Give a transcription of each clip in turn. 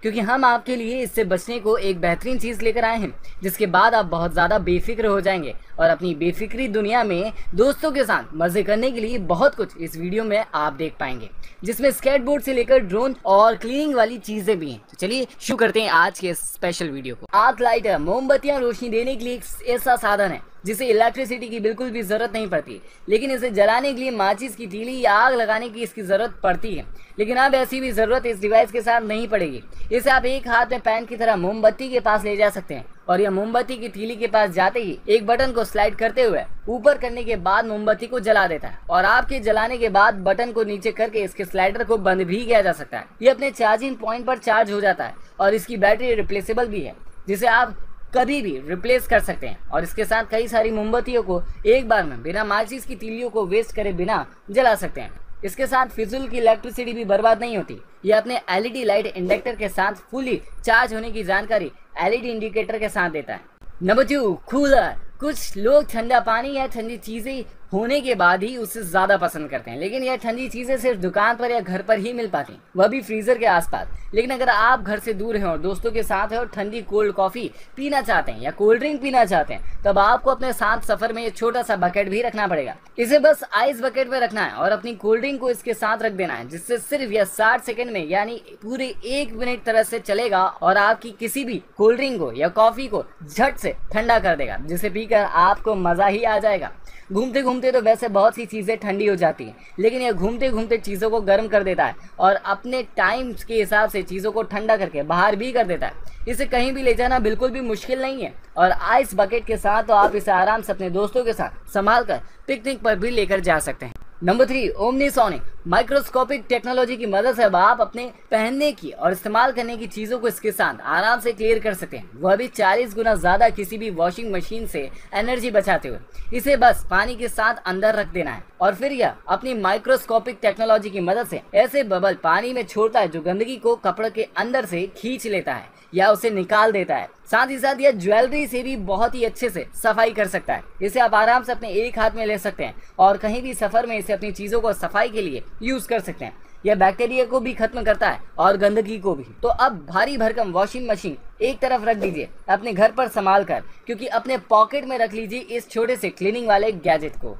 क्योंकि हम आपके लिए इससे बचने को एक बेहतरीन चीज़ लेकर आए हैं, जिसके बाद आप बहुत ज़्यादा बेफिक्र हो जाएंगे और अपनी बेफिक्री दुनिया में दोस्तों के साथ मज़े करने के लिए बहुत कुछ इस वीडियो में आप देख पाएंगे, जिसमें स्केटबोर्ड से लेकर ड्रोन और क्लीनिंग वाली चीज़ें भी हैं। तो चलिए शुरू करते हैं आज के स्पेशल वीडियो को। आर्क लाइटर मोमबत्तियाँ रोशनी देने के लिए एक ऐसा साधन है जिसे इलेक्ट्रिसिटी की बिल्कुल भी ज़रूरत नहीं पड़ती, लेकिन इसे जलाने के लिए माचिस की तीली या आग लगाने की इसकी ज़रूरत पड़ती है। लेकिन अब ऐसी भी ज़रूरत इस डिवाइस के साथ नहीं पड़ेगी। इसे आप एक हाथ में पेन की तरह मोमबत्ती के पास ले जा सकते हैं और यह मोमबत्ती की तीली के पास जाते ही एक बटन को स्लाइड करते हुए ऊपर करने के बाद मोमबत्ती को जला देता है और आपके जलाने के बाद बटन को नीचे करके इसके स्लाइडर को बंद भी किया जा सकता है। ये अपने चार्जिंग पॉइंट पर चार्ज हो जाता है और इसकी बैटरी रिप्लेसेबल भी है, जिसे आप कभी भी रिप्लेस कर सकते हैं और इसके साथ कई सारी मोमबत्तियों को एक बार में बिना माचिस की तीलियों को वेस्ट करे बिना जला सकते हैं। इसके साथ फिजूल की इलेक्ट्रिसिटी भी बर्बाद नहीं होती। यह अपने एलईडी लाइट इंडक्टर के साथ फुली चार्ज होने की जानकारी एलईडी इंडिकेटर के साथ देता है। Number 2, cooler. कुछ लोग ठंडा पानी या ठंडी चीज़ें होने के बाद ही उसे ज़्यादा पसंद करते हैं, लेकिन यह ठंडी चीज़ें सिर्फ दुकान पर या घर पर ही मिल पाती हैं, वह भी फ्रीज़र के आसपास। लेकिन अगर आप घर से दूर हैं और दोस्तों के साथ हैं और ठंडी कोल्ड कॉफ़ी पीना चाहते हैं या कोल्ड ड्रिंक पीना चाहते हैं, तब आपको अपने साथ सफ़र में ये छोटा सा बकेट भी रखना पड़ेगा। इसे बस आइस बकेट में रखना है और अपनी कोल्ड ड्रिंक को इसके साथ रख देना है, जिससे सिर्फ यह 60 सेकेंड में यानी पूरे 1 मिनट तरह से चलेगा और आपकी किसी भी कोल्ड ड्रिंक को या कॉफ़ी को झट से ठंडा कर देगा, जिसे पीकर आपको मज़ा ही आ जाएगा। घूमते घूमते तो वैसे बहुत सी चीज़ें ठंडी हो जाती हैं, लेकिन यह घूमते घूमते चीज़ों को गर्म कर देता है और अपने टाइम के हिसाब से चीज़ों को ठंडा करके बाहर भी कर देता है। इसे कहीं भी ले जाना बिल्कुल भी मुश्किल नहीं है और आइस बकेट के साथ तो आप इसे आराम से अपने दोस्तों के साथ संभाल कर पिकनिक पर भी लेकर जा सकते हैं। नंबर 3, ओमनीसोनिक। माइक्रोस्कोपिक टेक्नोलॉजी की मदद से अब आप अपने पहनने की और इस्तेमाल करने की चीज़ों को इसके साथ आराम से क्लियर कर सकते हैं, वह भी 40 गुना ज़्यादा किसी भी वॉशिंग मशीन से एनर्जी बचाते हुए। इसे बस पानी के साथ अंदर रख देना है और फिर यह अपनी माइक्रोस्कोपिक टेक्नोलॉजी की मदद से ऐसे बबल पानी में छोड़ता है जो गंदगी को कपड़े के अंदर से खींच लेता है या उसे निकाल देता है। साथ ही साथ यह ज्वेलरी से भी बहुत ही अच्छे से सफाई कर सकता है। इसे आप आराम से अपने एक हाथ में ले सकते हैं और कहीं भी सफ़र में इसे अपनी चीज़ों को सफाई के लिए यूज़ कर सकते हैं। यह बैक्टीरिया को भी खत्म करता है और गंदगी को भी। तो अब भारी भरकम वॉशिंग मशीन एक तरफ रख दीजिए अपने घर पर संभाल कर, क्योंकि अपने पॉकेट में रख लीजिए इस छोटे से क्लीनिंग वाले गैजेट को।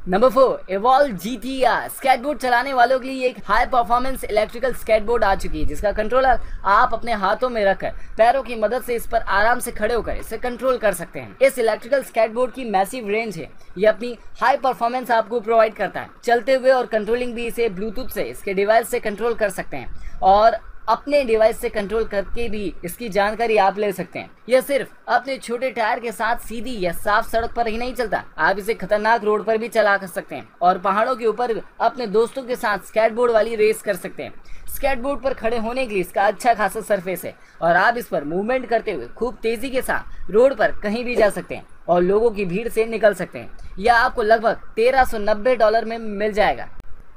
Number 4, evolve GTR। स्केटबोर्ड चलाने वालों के लिए एक हाई परफॉर्मेंस इलेक्ट्रिकल स्केटबोर्ड आ चुकी है, जिसका कंट्रोलर आप अपने हाथों में रखकर पैरों की मदद से इस पर आराम से खड़े होकर इसे कंट्रोल कर सकते हैं। इस इलेक्ट्रिकल स्केटबोर्ड की मैसिव रेंज है, यह अपनी हाई परफॉर्मेंस आपको प्रोवाइड करता है। चलते हुए और कंट्रोलिंग भी इसे ब्लूटूथ से इसके डिवाइस से कंट्रोल कर सकते हैं और अपने डिवाइस से कंट्रोल करके भी इसकी जानकारी आप ले सकते हैं। यह सिर्फ अपने छोटे टायर के साथ सीधी या साफ सड़क पर ही नहीं चलता, आप इसे खतरनाक रोड पर भी चला सकते हैं और पहाड़ों के ऊपर अपने दोस्तों के साथ स्केटबोर्ड वाली रेस कर सकते हैं। स्केटबोर्ड पर खड़े होने के लिए इसका अच्छा खासा सरफेस है और आप इस पर मूवमेंट करते हुए खूब तेजी के साथ रोड पर कहीं भी जा सकते हैं और लोगों की भीड़ से निकल सकते हैं। यह आपको लगभग $1390 में मिल जाएगा।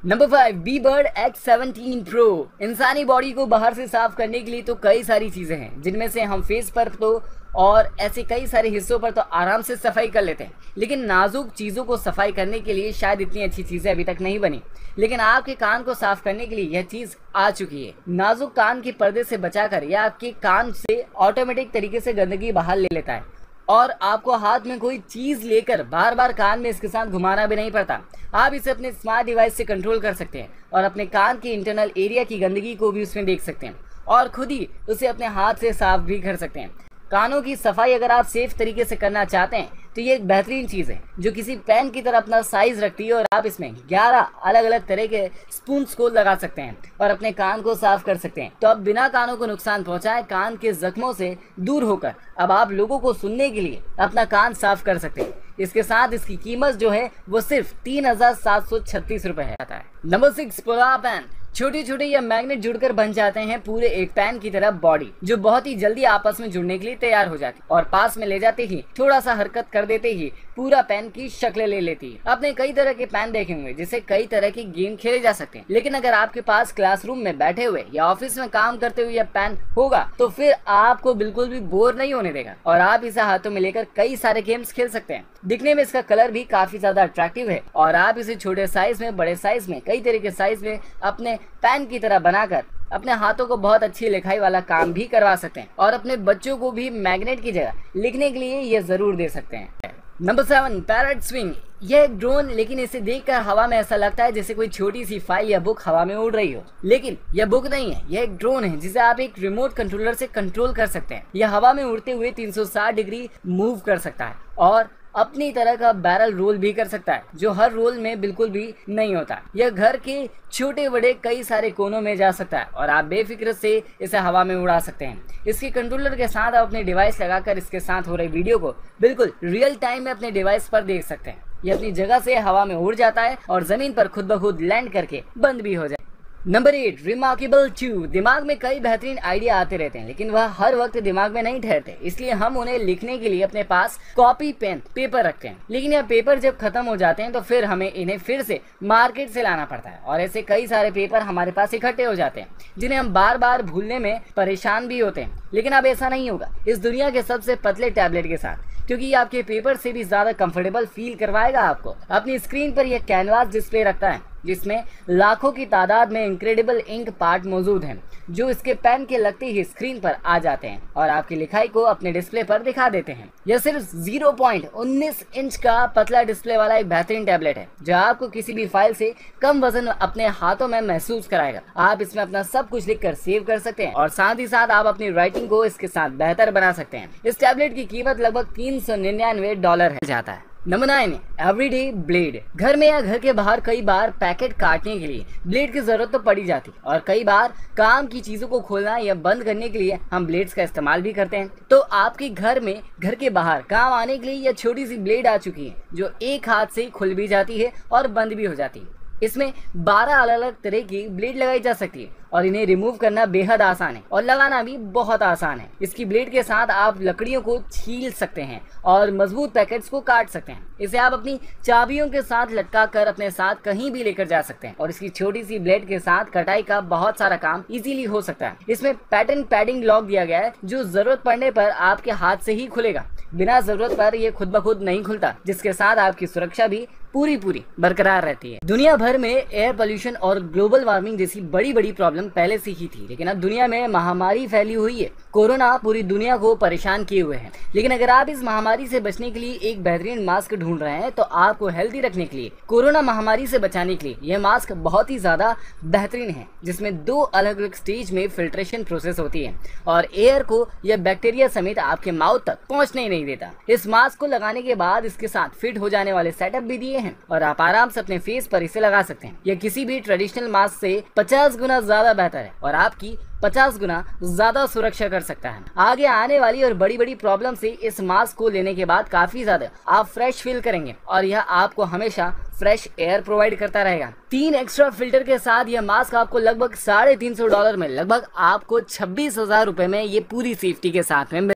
Number 5, बीबर्ड X17 Pro। इंसानी बॉडी को बाहर से साफ करने के लिए तो कई सारी चीज़ें हैं, जिनमें से हम फेस पर तो और ऐसे कई सारे हिस्सों पर तो आराम से सफाई कर लेते हैं, लेकिन नाजुक चीज़ों को सफाई करने के लिए शायद इतनी अच्छी चीज़ें अभी तक नहीं बनी। लेकिन आपके कान को साफ करने के लिए यह चीज़ आ चुकी है। नाजुक कान के पर्दे से बचाकर यह आपके कान से ऑटोमेटिक तरीके से गंदगी बाहर ले लेता है और आपको हाथ में कोई चीज़ लेकर बार बार कान में इसके साथ घुमाना भी नहीं पड़ता। आप इसे अपने स्मार्ट डिवाइस से कंट्रोल कर सकते हैं और अपने कान के इंटरनल एरिया की गंदगी को भी उसमें देख सकते हैं और खुद ही उसे अपने हाथ से साफ भी कर सकते हैं। कानों की सफाई अगर आप सेफ तरीके से करना चाहते हैं तो ये एक बेहतरीन चीज़ है जो किसी पेन की तरह अपना साइज रखती है और आप इसमें 11 अलग अलग तरह के स्पून्स को लगा सकते हैं और अपने कान को साफ कर सकते हैं। तो अब बिना कानों को नुकसान पहुंचाए कान के जख्मों से दूर होकर अब आप लोगों को सुनने के लिए अपना कान साफ कर सकते हैं। इसके साथ इसकी कीमत जो है वो सिर्फ 3736 रुपये है। Number 6, Polar pen. छोटे छोटे या मैग्नेट जुड़कर बन जाते हैं पूरे एक पेन की तरह बॉडी, जो बहुत ही जल्दी आपस में जुड़ने के लिए तैयार हो जाती और पास में ले जाते ही थोड़ा सा हरकत कर देते ही पूरा पेन की शक्ल ले लेती है। आपने कई तरह के पेन देखे होंगे जिससे कई तरह के गेम खेले जा सकते हैं, लेकिन अगर आपके पास क्लासरूम में बैठे हुए या ऑफिस में काम करते हुए यह पेन होगा तो फिर आपको बिल्कुल भी बोर नहीं होने देगा और आप इसे हाथों में लेकर कई सारे गेम्स खेल सकते हैं। दिखने में इसका कलर भी काफी ज्यादा अट्रैक्टिव है और आप इसे छोटे साइज में, बड़े साइज में, कई तरह के साइज में अपने पेन की तरह बनाकर अपने हाथों को बहुत अच्छी लिखाई वाला काम भी करवा सकते हैं और अपने बच्चों को भी मैग्नेट की जगह लिखने के लिए ये जरूर दे सकते हैं। Number 7, parrot swing. यह एक ड्रोन, लेकिन इसे देखकर हवा में ऐसा लगता है जैसे कोई छोटी सी फाइल या बुक हवा में उड़ रही हो, लेकिन यह बुक नहीं है, यह एक ड्रोन है जिसे आप एक रिमोट कंट्रोलर से कंट्रोल कर सकते हैं। यह हवा में उड़ते हुए 360 डिग्री मूव कर सकता है और अपनी तरह का बैरल रोल भी कर सकता है, जो हर रोल में बिल्कुल भी नहीं होता। यह घर के छोटे बड़े कई सारे कोनों में जा सकता है और आप बेफिक्र से इसे हवा में उड़ा सकते हैं। इसके कंट्रोलर के साथ आप अपने डिवाइस लगाकर इसके साथ हो रही वीडियो को बिल्कुल रियल टाइम में अपने डिवाइस पर देख सकते हैं। यह अपनी जगह से हवा में उड़ जाता है और जमीन पर खुद ब खुद लैंड करके बंद भी हो जाए। Number 8, remarkable tube. दिमाग में कई बेहतरीन आइडिया आते रहते हैं, लेकिन वह हर वक्त दिमाग में नहीं ठहरते, इसलिए हम उन्हें लिखने के लिए अपने पास कॉपी पेन पेपर रखते हैं। लेकिन यह पेपर जब खत्म हो जाते हैं तो फिर हमें इन्हें फिर से मार्केट से लाना पड़ता है और ऐसे कई सारे पेपर हमारे पास इकट्ठे हो जाते हैं जिन्हें हम बार बार भूलने में परेशान भी होते हैं। लेकिन अब ऐसा नहीं होगा इस दुनिया के सबसे पतले टैबलेट के साथ, क्योंकि ये आपके पेपर से भी ज्यादा कंफर्टेबल फील करवाएगा आपको। अपनी स्क्रीन पर यह कैनवास डिस्प्ले रखता है जिसमें लाखों की तादाद में इंक्रेडिबल इंक पार्ट मौजूद हैं, जो इसके पेन के लगते ही स्क्रीन पर आ जाते हैं और आपकी लिखाई को अपने डिस्प्ले पर दिखा देते हैं। यह सिर्फ 0.19 इंच का पतला डिस्प्ले वाला एक बेहतरीन टैबलेट है जो आपको किसी भी फाइल से कम वजन अपने हाथों में महसूस कराएगा। आप इसमें अपना सब कुछ लिखकर सेव कर सकते हैं और साथ ही साथ आप अपनी राइटिंग को इसके साथ बेहतर बना सकते हैं। इस टैबलेट की कीमत लगभग $399 है जाता है। Number 9, everyday blade. घर में या घर के बाहर कई बार पैकेट काटने के लिए ब्लेड की जरूरत तो पड़ी जाती और कई बार काम की चीजों को खोलना या बंद करने के लिए हम ब्लेड्स का इस्तेमाल भी करते हैं। तो आपके घर में घर के बाहर काम आने के लिए यह छोटी सी ब्लेड आ चुकी है जो एक हाथ से खुल भी जाती है और बंद भी हो जाती है। इसमें 12 अलग अलग तरह की ब्लेड लगाई जा सकती है और इन्हें रिमूव करना बेहद आसान है और लगाना भी बहुत आसान है। इसकी ब्लेड के साथ आप लकड़ियों को छील सकते हैं और मजबूत पैकेट्स को काट सकते हैं। इसे आप अपनी चाबियों के साथ लटका कर अपने साथ कहीं भी लेकर जा सकते हैं और इसकी छोटी सी ब्लेड के साथ कटाई का बहुत सारा काम इजीली हो सकता है। इसमें पैटर्न पैडिंग लॉक दिया गया है जो जरूरत पड़ने पर आपके हाथ से ही खुलेगा, बिना जरूरत पर यह खुद ब खुद नहीं खुलता, जिसके साथ आपकी सुरक्षा भी पूरी बरकरार रहती है। दुनिया भर में एयर पोल्यूशन और ग्लोबल वार्मिंग जैसी बड़ी बड़ी प्रॉब्लम पहले से ही थी, लेकिन अब दुनिया में महामारी फैली हुई है। कोरोना पूरी दुनिया को परेशान किए हुए है, लेकिन अगर आप इस महामारी से बचने के लिए एक बेहतरीन मास्क ढूंढ रहे हैं तो आपको हेल्दी रखने के लिए, कोरोना महामारी से बचाने के लिए यह मास्क बहुत ही ज्यादा बेहतरीन है, जिसमें 2 अलग अलग स्टेज में फिल्ट्रेशन प्रोसेस होती है और एयर को यह बैक्टीरिया समेत आपके माउथ तक पहुंचने ही नहीं देता। इस मास्क को लगाने के बाद इसके साथ फिट हो जाने वाले सेटअप भी दिए हैं और आप आराम से अपने फेस पर इसे लगा सकते हैं। यह किसी भी ट्रेडिशनल मास्क से 50 गुना ज्यादा बेहतर है और आपकी 50 गुना ज्यादा सुरक्षा कर सकता है। आगे आने वाली और बड़ी बड़ी प्रॉब्लम से इस मास्क को लेने के बाद काफी ज्यादा आप फ्रेश फील करेंगे और यह आपको हमेशा फ्रेश एयर प्रोवाइड करता रहेगा। 3 एक्स्ट्रा फिल्टर के साथ यह मास्क आपको लगभग $350 में, लगभग आपको $26,000 में ये पूरी सेफ्टी के साथ में